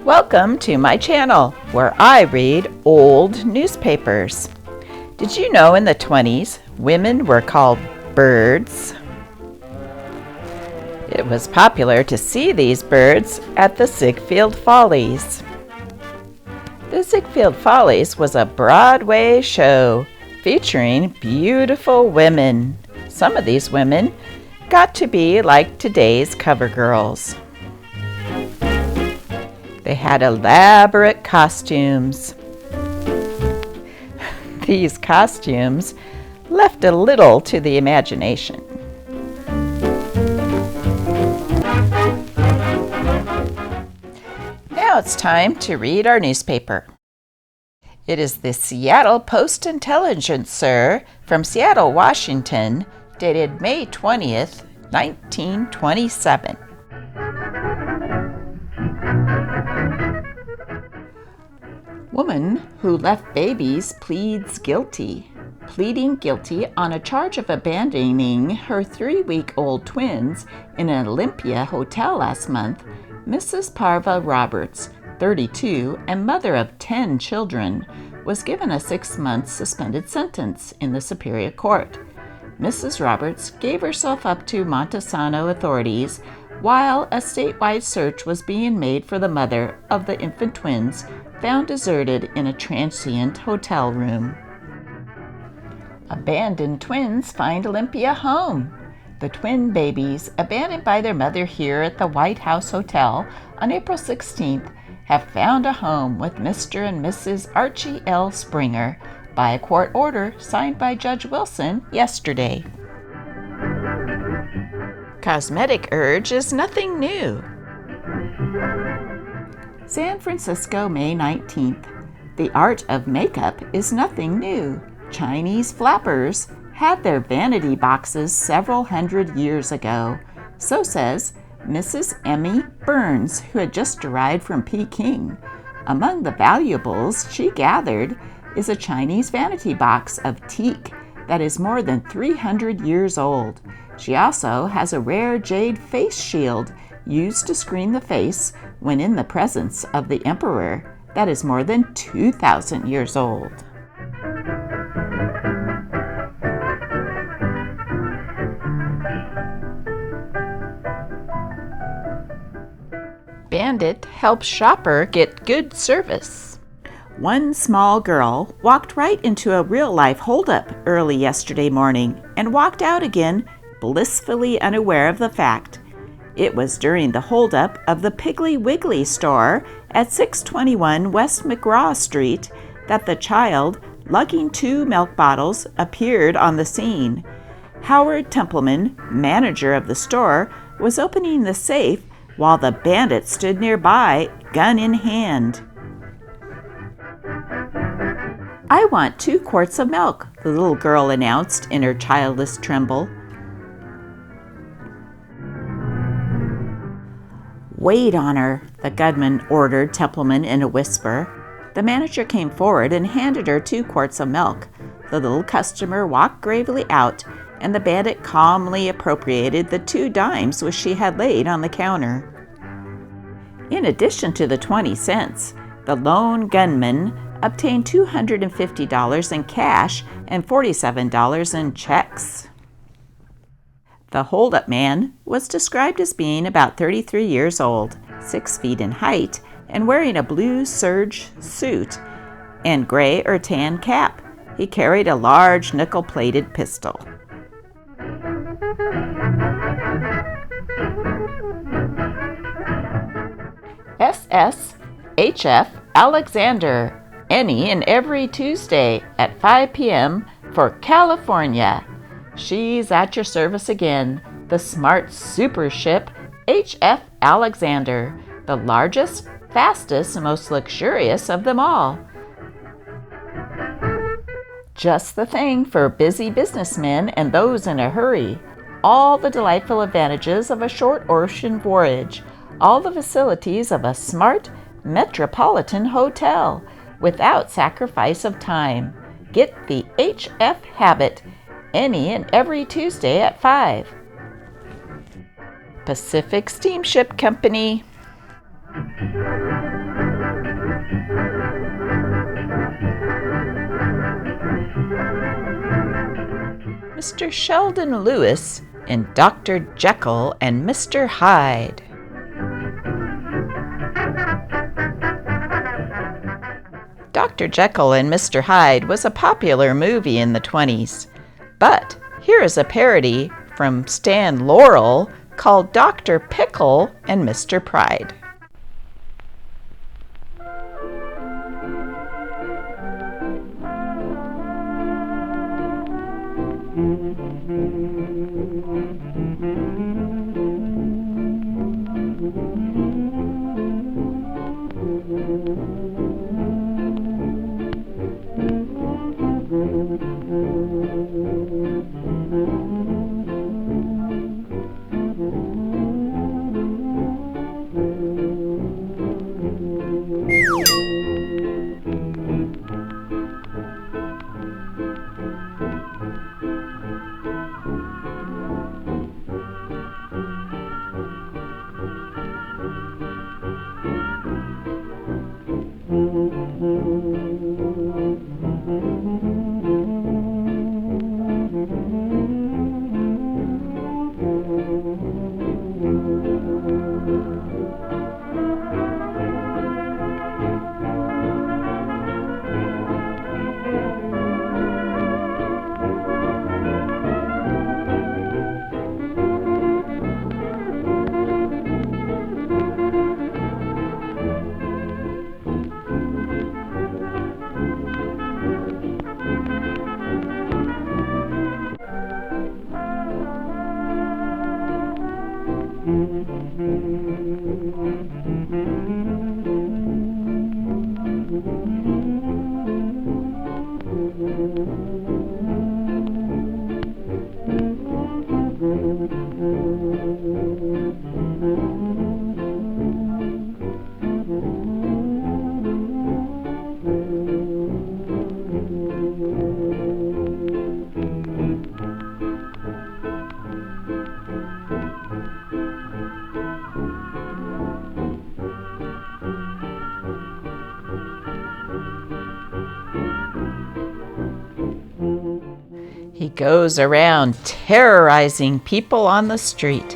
Welcome to my channel, where I read old newspapers. Did you know in the 20s, women were called birds? It was popular to see these birds at the Ziegfeld Follies. The Ziegfeld Follies was a Broadway show featuring beautiful women. Some of these women got to be like today's cover girls. They had elaborate costumes. These costumes left a little to the imagination. Now it's time to read our newspaper. It is the Seattle Post-Intelligencer from Seattle, Washington, dated May 20th, 1927. Woman who left babies pleads guilty. Pleading guilty on a charge of abandoning her 3-week-old twins in an Olympia hotel last month, Mrs. Parva Roberts, 32 and mother of 10 children, was given a 6-month suspended sentence in the Superior Court. Mrs. Roberts gave herself up to Montesano authorities while a statewide search was being made for the mother of the infant twins found deserted in a transient hotel room. Abandoned twins find Olympia home. The twin babies, abandoned by their mother here at the White House Hotel on April 16th, have found a home with Mr. and Mrs. Archie L. Springer by a court order signed by Judge Wilson yesterday. Cosmetic urge is nothing new. San Francisco, May 19th. The art of makeup is nothing new. Chinese flappers had their vanity boxes several hundred years ago. So says Mrs. Emmy Burns, who had just arrived from Peking. Among the valuables she gathered is a Chinese vanity box of teak that is more than 300 years old. She also has a rare jade face shield used to screen the face when in the presence of the emperor that is more than 2,000 years old. Bandit helps shopper get good service. One small girl walked right into a real-life holdup early yesterday morning and walked out again, blissfully unaware of the fact. It was during the holdup of the Piggly Wiggly store at 621 West McGraw Street that the child, lugging 2 milk bottles, appeared on the scene. Howard Templeman, manager of the store, was opening the safe while the bandit stood nearby, gun in hand. "I want 2 quarts of milk," the little girl announced in her childless tremble. "Wait on her," the gunman ordered Templeman in a whisper. The manager came forward and handed her 2 quarts of milk. The little customer walked gravely out, and the bandit calmly appropriated the 2 dimes which she had laid on the counter. In addition to the 20 cents, the lone gunman obtained $250 in cash and $47 in checks. The hold-up man was described as being about 33 years old, 6 feet in height, and wearing a blue serge suit and gray or tan cap. He carried a large nickel-plated pistol. SSHF Alexander, any and every Tuesday at 5 p.m. for California. She's at your service again, the smart super ship HF Alexander, the largest, fastest, and most luxurious of them all. Just the thing for busy businessmen and those in a hurry. All the delightful advantages of a short ocean voyage. All the facilities of a smart metropolitan hotel without sacrifice of time. Get the HF habit any and every Tuesday at 5. Pacific Steamship Company. Mr. Sheldon Lewis in Dr. Jekyll and Mr. Hyde. Dr. Jekyll and Mr. Hyde was a popular movie in the 20s, but here is a parody from Stan Laurel called Dr. Pykle and Mr. Pride. He goes around terrorizing people on the street.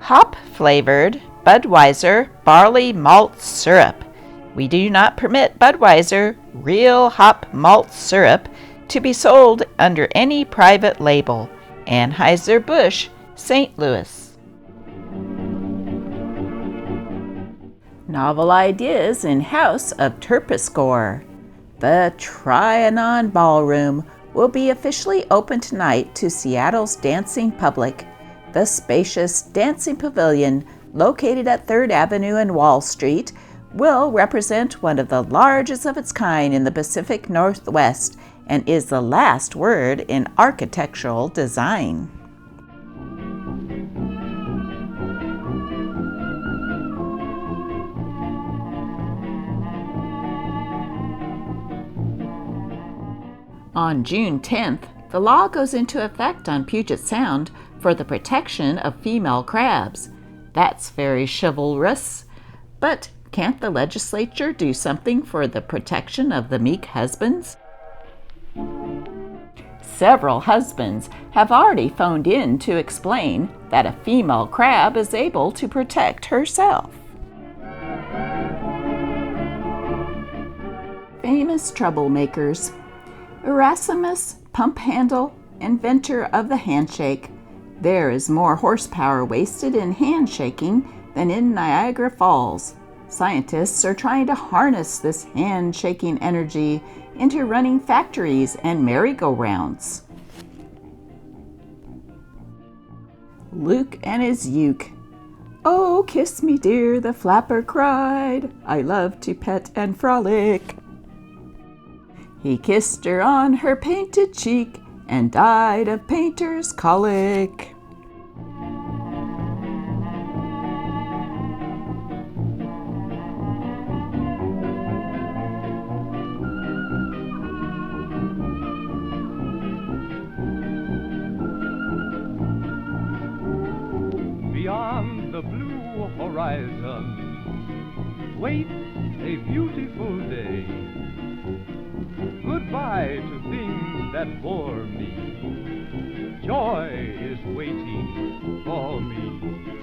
Hop-flavored Budweiser barley malt syrup. We do not permit Budweiser real hop malt syrup to be sold under any private label. Anheuser-Busch, St. Louis. Novel ideas in House of Terpsichore. The Trianon Ballroom will be officially open tonight to Seattle's dancing public. The spacious dancing pavilion, located at 3rd Avenue and Wall Street, will represent one of the largest of its kind in the Pacific Northwest and is the last word in architectural design. On June 10th, the law goes into effect on Puget Sound for the protection of female crabs. That's very chivalrous. But can't the legislature do something for the protection of the meek husbands? Several husbands have already phoned in to explain that a female crab is able to protect herself. Famous troublemakers. Erasmus Pumphandle, inventor of the handshake. There is more horsepower wasted in handshaking than in Niagara Falls. Scientists are trying to harness this handshaking energy into running factories and merry-go-rounds. Luke and his uke. "Oh, kiss me, dear," the flapper cried. "I love to pet and frolic." He kissed her on her painted cheek and died of painter's colic. Beyond the blue horizon waits a beautiful day. Goodbye to things that bore me. Joy is waiting for me.